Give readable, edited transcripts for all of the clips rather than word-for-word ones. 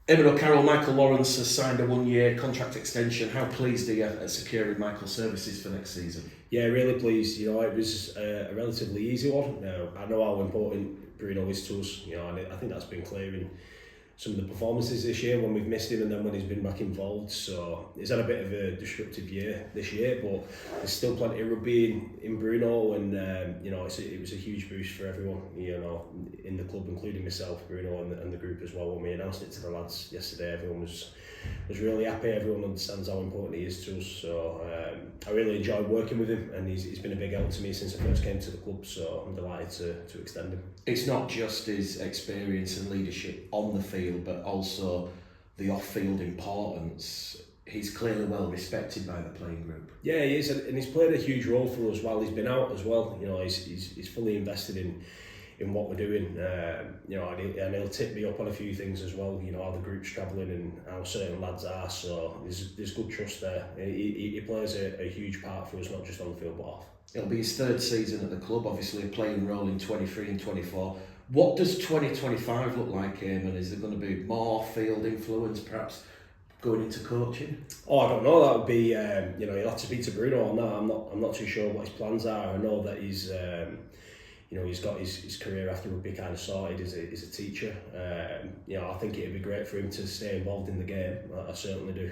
Eamon O'Carroll, Michael Lawrence has signed a one-year contract extension. How pleased are you at securing Michael's services for next season? Yeah, really pleased. It was a relatively easy one. Now, I know how important Bruno is to us. And I think that's been clear in some of the performances this year when we've missed him and then when he's been back involved. So he's had a bit of a disruptive year this year, but there's still plenty of rugby in Bruno, and it was a huge boost for everyone. In the club, including myself, Bruno, and the group as well. When we announced it to the lads yesterday, everyone was really happy. Everyone understands how important he is to us. So I really enjoyed working with him, and he's been a big help to me since I first came to the club. So I'm delighted to extend him. It's not just his experience and leadership on the field, but also the off-field importance. He's clearly well respected by the playing group. Yeah, he is, and he's played a huge role for us while he's been out as well. He's fully invested in what we're doing. And he'll tip me up on a few things as well. How the group's travelling and how certain lads are. So there's good trust there. He plays a huge part for us, not just on the field but off. It'll be his third season at the club, obviously a playing role in 23 and 24. What does 2025 look like, Eamon? Is there going to be more field influence, perhaps going into coaching? Oh, I don't know. That would be, you'll have to speak to Bruno on that. I'm not too sure what his plans are. I know that he's got his career after rugby kind of sorted as a teacher. I think it'd be great for him to stay involved in the game. I certainly do.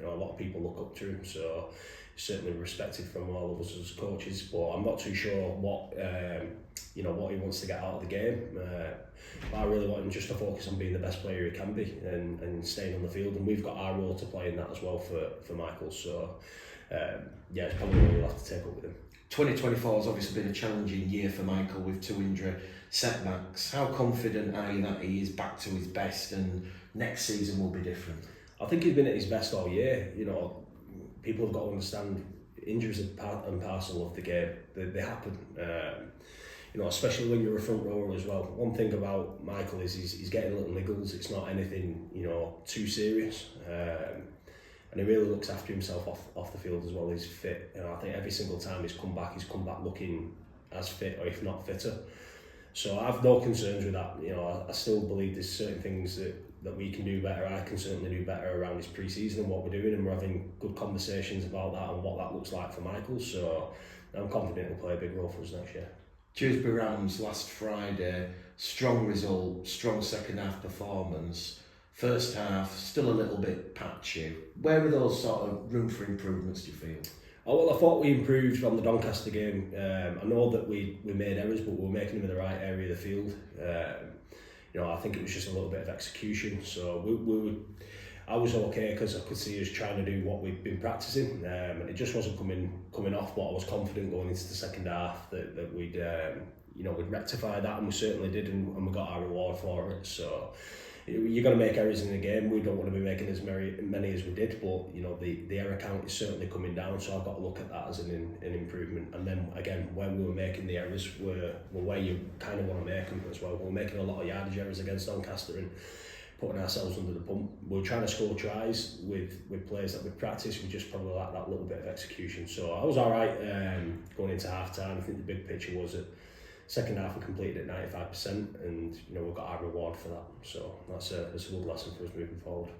A lot of people look up to him, so he's certainly respected from all of us as coaches. But I'm not too sure what he wants to get out of the game. But I really want him just to focus on being the best player he can be and staying on the field. And we've got our role to play in that as well for Michael. So it's probably what we'll have to take up with him. 2024 has obviously been a challenging year for Michael with 2 injury setbacks. How confident are you that he is back to his best and next season will be different? I think he's been at his best all year. People have got to understand injuries are part and parcel of the game. They happen. Especially when you're a front rower as well. One thing about Michael is he's getting little niggles. It's not anything too serious. And he really looks after himself off the field as well. He's fit. I think every single time he's come back looking as fit, or if not fitter. So I have no concerns with that. I still believe there's certain things that we can do better. I can certainly do better around his pre-season and what we're doing, and we're having good conversations about that and what that looks like for Michael. So I'm confident he'll play a big role for us next year. Dewsbury Rams last Friday, strong result, strong second half performance. First half, still a little bit patchy. Where are those sort of room for improvements, do you feel? Oh, well, I thought we improved on the Doncaster game. I know that we made errors, but we were making them in the right area of the field. I think it was just a little bit of execution. So I was okay because I could see us trying to do what we've been practicing, and it just wasn't coming off. But I was confident going into the second half that we'd rectify that, and we certainly did, and we got our reward for it. So you're going to make errors in the game. We don't want to be making as many as we did, but the error count is certainly coming down. So I've got to look at that as an improvement. And then again, when we were making the errors, were where you kind of want to make them as well. We were making a lot of yardage errors against Doncaster and putting ourselves under the pump. We were trying to score tries with players that we've practiced. We just probably lacked that little bit of execution. So I was all right going into half time. I think the big picture was that second half we completed at 95%, and we got our reward for that. So that's a good lesson for us moving forward.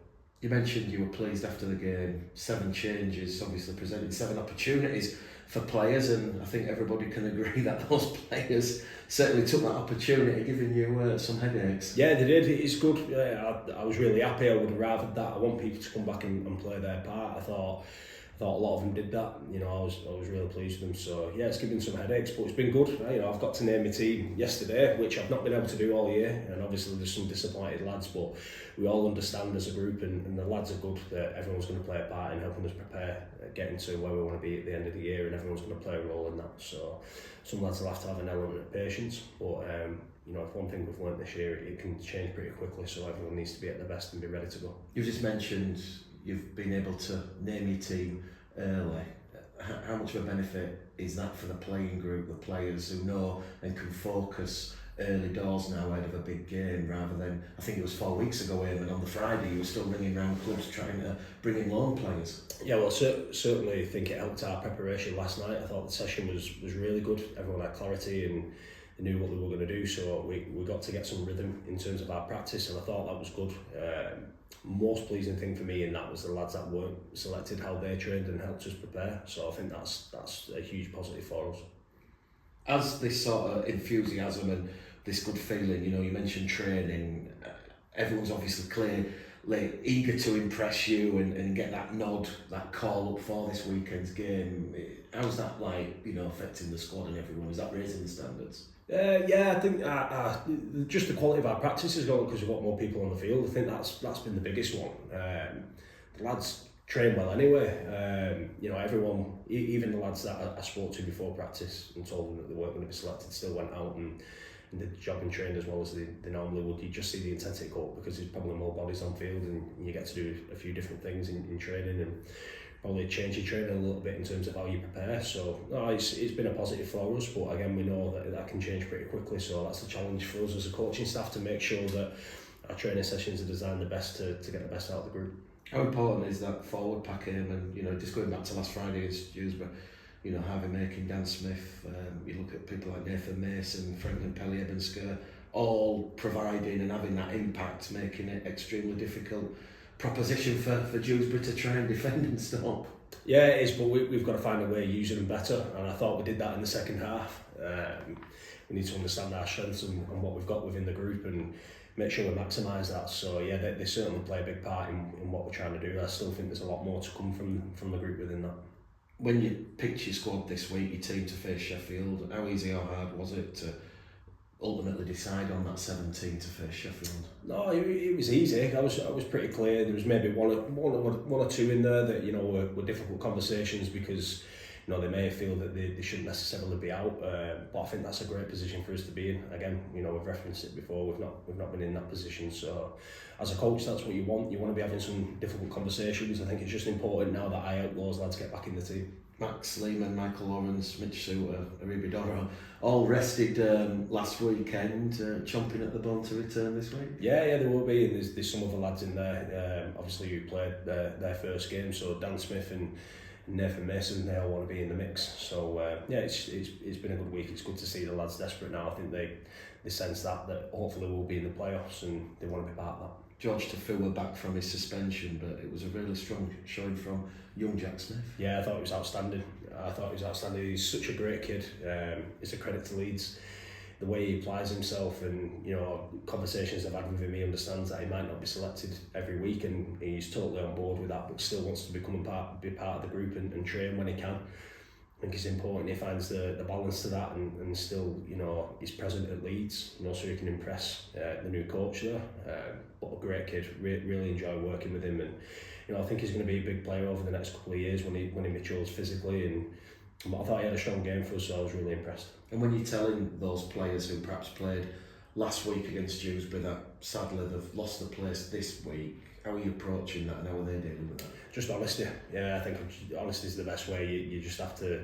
You mentioned you were pleased after the game. 7 changes, obviously presented 7 opportunities for players, and I think everybody can agree that those players certainly took that opportunity, giving you some headaches. Yeah, they did. It's good. I was really happy. I would have rathered that. I want people to come back and play their part. I thought a lot of them did that. I was really pleased with them. So yeah, it's given some headaches, but it's been good. I've got to name my team yesterday, which I've not been able to do all year. And obviously there's some disappointed lads, but we all understand as a group, and the lads are good that everyone's going to play a part in helping us prepare, getting to where we want to be at the end of the year, and everyone's going to play a role in that. So some lads will have to have an element of patience, but if one thing we've learned this year, it can change pretty quickly. So everyone needs to be at their best and be ready to go. You just mentioned you've been able to name your team early. How much of a benefit is that for the playing group, the players who know and can focus early doors now ahead of a big game, rather than, I think it was 4 weeks ago, Eamon, on the Friday you were still ringing around clubs trying to bring in loan players? Yeah, well, certainly think it helped our preparation last night. I thought the session was really good. Everyone had clarity, and they knew what they were going to do. So we got to get some rhythm in terms of our practice, and I thought that was good. Most pleasing thing for me in that was the lads that weren't selected, how they trained and helped us prepare. So I think that's a huge positive for us. As this sort of enthusiasm and this good feeling, you know, you mentioned training, everyone's obviously clearly eager to impress you and get that nod, that call up for this weekend's game. How's that, like, you know, affecting the squad and everyone? Is that raising the standards? Yeah, I think just the quality of our practice has gone because we've got more people on the field. I think that's been the biggest one. The lads train well anyway. You know, everyone, even the lads that I spoke to before practice and told them that they weren't going to be selected, still went out and did the job and trained as well as they normally would. You just see the intensity go up because there's probably more bodies on field and you get to do a few different things in training and probably change your training a little bit in terms of how you prepare. So no, it's been a positive for us, but again we know that can change pretty quickly, so that's the challenge for us as a coaching staff, to make sure that our training sessions are designed the best to get the best out of the group. How important is that forward pack, Eamon? You know, just going back to last Friday against Dewsbury, you know, Harvey Makin, Dan Smith, you look at people like Nathan Mason, Franklin Pelly, Ebensker, all providing and having that impact, making it extremely difficult proposition for Dewsbury to try and defend and stop. Yeah, it is, but we've got to find a way of using them better, and I thought we did that in the second half. We need to understand our strengths and what we've got within the group and make sure we maximise that. So yeah, they certainly play a big part in what we're trying to do. I still think there's a lot more to come from the group within that. When you picked your squad this week, your team to face Sheffield, how easy or hard was it to ultimately decide on that 17 to face Sheffield? No, it was easy. I was pretty clear. There was maybe one or two in there that, you know, were difficult conversations because, you know, they may feel that they shouldn't necessarily be out. But I think that's a great position for us to be in. Again, you know, we've referenced it before. We've not been in that position. So as a coach, that's what you want. You want to be having some difficult conversations. I think it's just important now that I help those lads get back in the team. Max Lehman, Michael Lawrence, Mitch Suter, Aribi Doro, all rested last weekend, chomping at the bone to return this week. Yeah, there will be, and there's some other lads in there, obviously who played their first game. So Dan Smith and Nathan Mason, they all want to be in the mix. So yeah, it's been a good week. It's good to see the lads desperate now. I think they sense that hopefully we'll be in the playoffs and they want to be part of that. George Tafua back from his suspension, but it was a really strong showing from young Jack Smith. Yeah, I thought he was outstanding. He's such a great kid. It's a credit to Leeds. The way he applies himself, and, you know, conversations I've had with him, he understands that he might not be selected every week, and he's totally on board with that, but still wants to be part of the group and train when he can. I think it's important he finds the balance to that and still, you know, he's present at Leeds, you know, so he can impress the new coach there. But a great kid, really enjoy working with him, and, you know, I think he's going to be a big player over the next couple of years when he matures physically. But I thought he had a strong game for us, so I was really impressed. And when you're telling those players who perhaps played last week against Dewsbury that sadly they've lost the place this week, how are you approaching that and how are they dealing with that? Just honesty. Yeah, I think honesty is the best way. You just have to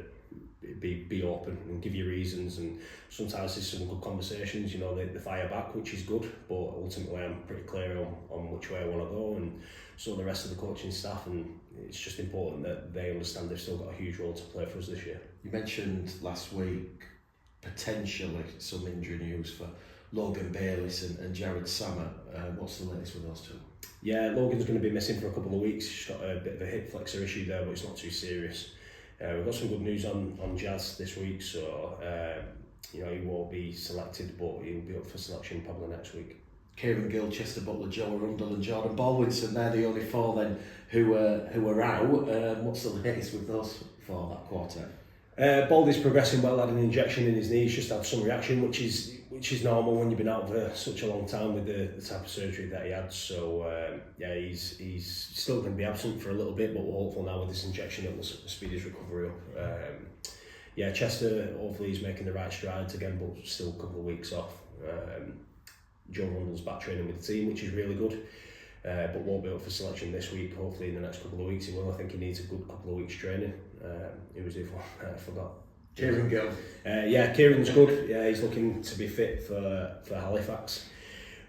be open and give your reasons, and sometimes there's some good conversations, you know, they fire back, which is good, but ultimately I'm pretty clear on which way I want to go, and so the rest of the coaching staff, and it's just important that they understand they've still got a huge role to play for us this year. You mentioned last week potentially some injury news for Logan Bayliss and Jared Sammer. What's the latest with those two? Yeah, Logan's going to be missing for a couple of weeks. He's got a bit of a hip flexor issue there, but it's not too serious. We've got some good news on Jazz this week, so you know, he won't be selected, but he'll be up for selection probably next week. Kieran Gill, Chester Butler, Joe Arundel and Jordan Baldwinson, they're the only four then who are out. What's the latest with those four, that quartet? Baldy's progressing well, had an injection in his knee, he's just had some reaction, which is normal when you've been out for such a long time with the type of surgery that he had. So yeah, he's still going to be absent for a little bit, but we're hopeful now with this injection it will speed his recovery up. Yeah, Chester, hopefully he's making the right strides again, but still a couple of weeks off. Joe Rundle's back training with the team, which is really good, but won't be up for selection this week. Hopefully in the next couple of weeks he will. I think he needs a good couple of weeks training. Who was it for? I forgot. Kieran Gill. Yeah, Kieran's good. Yeah, he's looking to be fit for Halifax,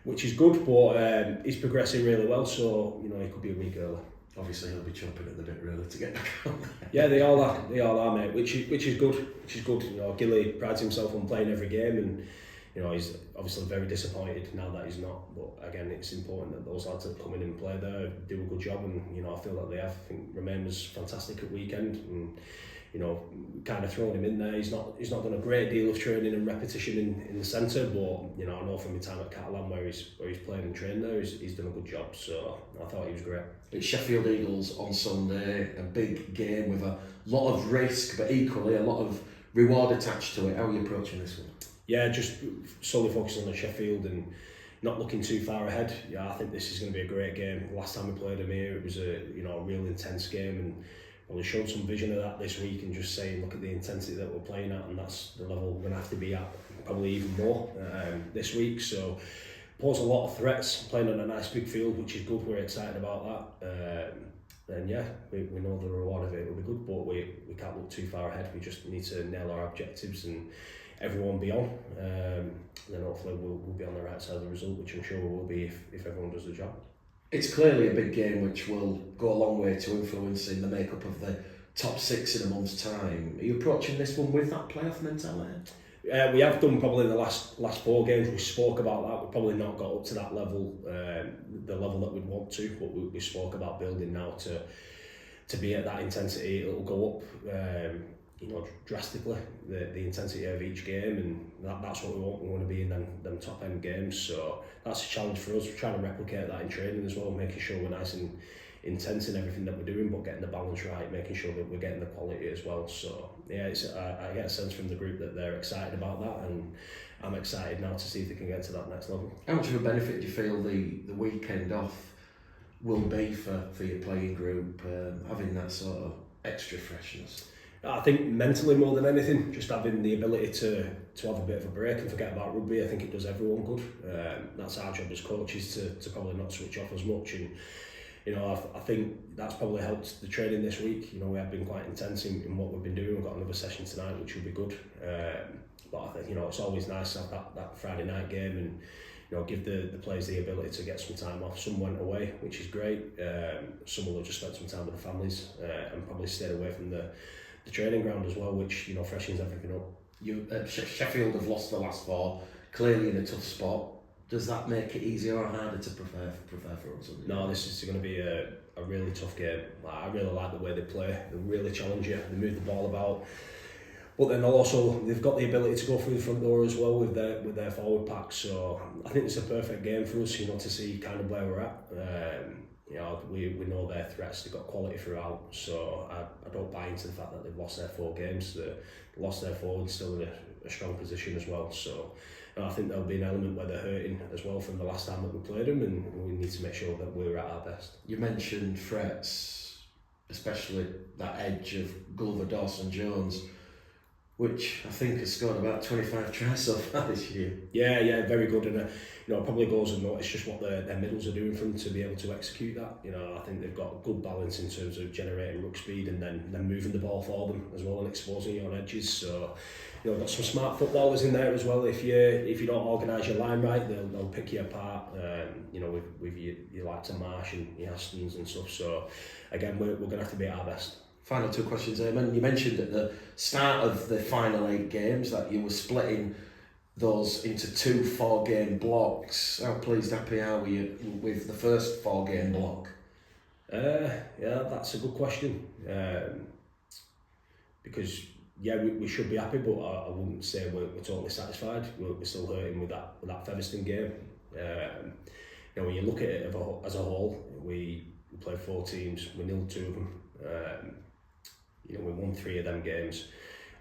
which is good, but he's progressing really well, so, you know, he could be a week early. Obviously, he'll be chomping at the bit really to get back on there. Yeah, they all are, mate. Which is good. Which is good. You know, Gilly prides himself on playing every game, and you know he's obviously very disappointed now that he's not. But again, it's important that those lads that come in and play there do a good job, and you know I feel that they have. I think Romain was fantastic at weekend, and you know kind of throwing him in there. He's not done a great deal of training and repetition in the centre, but you know I know from my time at Catalan where he's played and trained there, he's done a good job. So I thought he was great. It's Sheffield Eagles on Sunday, a big game with a lot of risk, but equally a lot of reward attached to it. How are you approaching this one? Yeah, just solely focusing on Sheffield and not looking too far ahead. Yeah, I think this is going to be a great game. Last time we played them here, it was a real intense game, and we showed some vision of that this week. And just saying, look at the intensity that we're playing at, and that's the level we're going to have to be at, probably even more this week. So. Pose a lot of threats, playing on a nice big field, which is good. We're excited about that. And yeah, we know the reward of it will be good, but we can't look too far ahead. We just need to nail our objectives and everyone be on. And then hopefully we'll be on the right side of the result, which I'm sure we will be if everyone does the job. It's clearly a big game which will go a long way to influencing the makeup of the top 6 in a month's time. Are you approaching this one with that playoff mentality? We have done probably the last 4 games. We spoke about that. We've probably not got up to that level, the level that we'd want to, but we spoke about building now to be at that intensity. It'll go up, drastically, the intensity of each game, and that's what we want. We want to be in them top end games. So that's a challenge for us. We're trying to replicate that in training as well, making sure we're nice and intense in everything that we're doing, but getting the balance right, making sure that we're getting the quality as well. So yeah, I get a sense from the group that they're excited about that, and I'm excited now to see if they can get to that next level. How much of a benefit do you feel the weekend off will be for your playing group, having that sort of extra freshness? I think mentally more than anything, just having the ability to have a bit of a break and forget about rugby, I think it does everyone good. That's our job as coaches to probably not switch off as much, and you know, I think that's probably helped the training this week. You know, we have been quite intense in what we've been doing. We've got another session tonight, which will be good. But I think, you know, it's always nice to have that Friday night game and, you know, give the players the ability to get some time off. Some went away, which is great. Some will have just spent some time with the families and probably stayed away from the training ground as well, which, you know, freshens everything up. Sheffield have lost the last 4, clearly in a tough spot. Does that make it easier or harder to prepare for us? No, this is going to be a really tough game. I really like the way they play. They really challenge you. They move the ball about, but then they've got the ability to go through the front door as well with their forward pack. So I think it's a perfect game for us, you know, to see kind of where we're at. You know, we know their threats. They've got quality throughout. So I don't buy into the fact that they've lost their 4 games. They lost their forward, still in a strong position as well. So. I think there'll be an element where they're hurting as well from the last time that we played them, and we need to make sure that we're at our best. You mentioned threats, especially that edge of Gulliver, Dawson, Jones, which I think has scored about 25 tries so far this year. Yeah, very good, and you know, it probably goes unnoticed just what their middles are doing for them to be able to execute that. You know, I think they've got a good balance in terms of generating ruck speed and then moving the ball for them as well and exposing you on edges. So. You know, got some smart footballers in there as well. If you don't organise your line right, they'll pick you apart. You know, with you like to Marsh and your Astons and stuff. So again, we're going to have to be at our best. Final 2 questions, Eamon. You mentioned at the start of the final 8 games that you were splitting those into 2 4-game blocks. How happy are we with the first 4-game block? Yeah, that's a good question. Because. Yeah, we should be happy, but I wouldn't say we're totally satisfied. We're still hurting with that Featherstone game. You know, when you look at it as a whole, we played 4 teams, we nilled 2 of them. You know, we won 3 of them games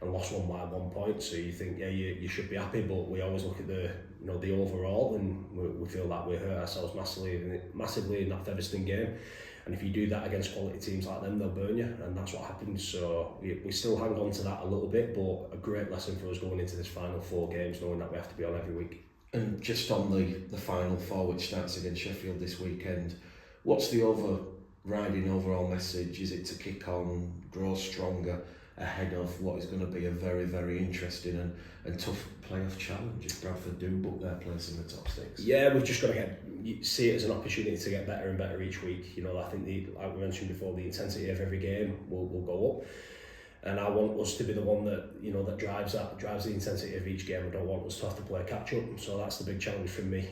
and lost 1 by 1 point. So you think, yeah, you should be happy, but we always look at the overall, and we feel that we hurt ourselves massively in that Featherstone game. And if you do that against quality teams like them, they'll burn you, and that's what happened. So we still hang on to that a little bit, but a great lesson for us going into this final 4 games, knowing that we have to be on every week. And just on the final 4, which starts against Sheffield this weekend, what's the overriding overall message? Is it to kick on, grow stronger, ahead of what is going to be a very, very interesting and tough playoff challenge if Bradford do book their place in the top 6. Yeah, we've just got to see it as an opportunity to get better and better each week. You know, I think like we mentioned before, the intensity of every game will go up, and I want us to be the one that, you know, that drives the intensity of each game. I don't want us to have to play catch up. So that's the big challenge for me.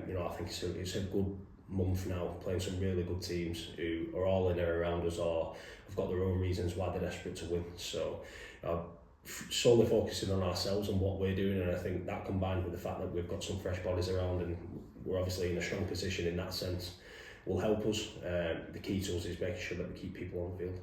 You know, I think it's a good month now, playing some really good teams who are all in or around us or have got their own reasons why they're desperate to win. So solely focusing on ourselves and what we're doing, and I think that combined with the fact that we've got some fresh bodies around and we're obviously in a strong position in that sense will help us. The key to us is making sure that we keep people on the field.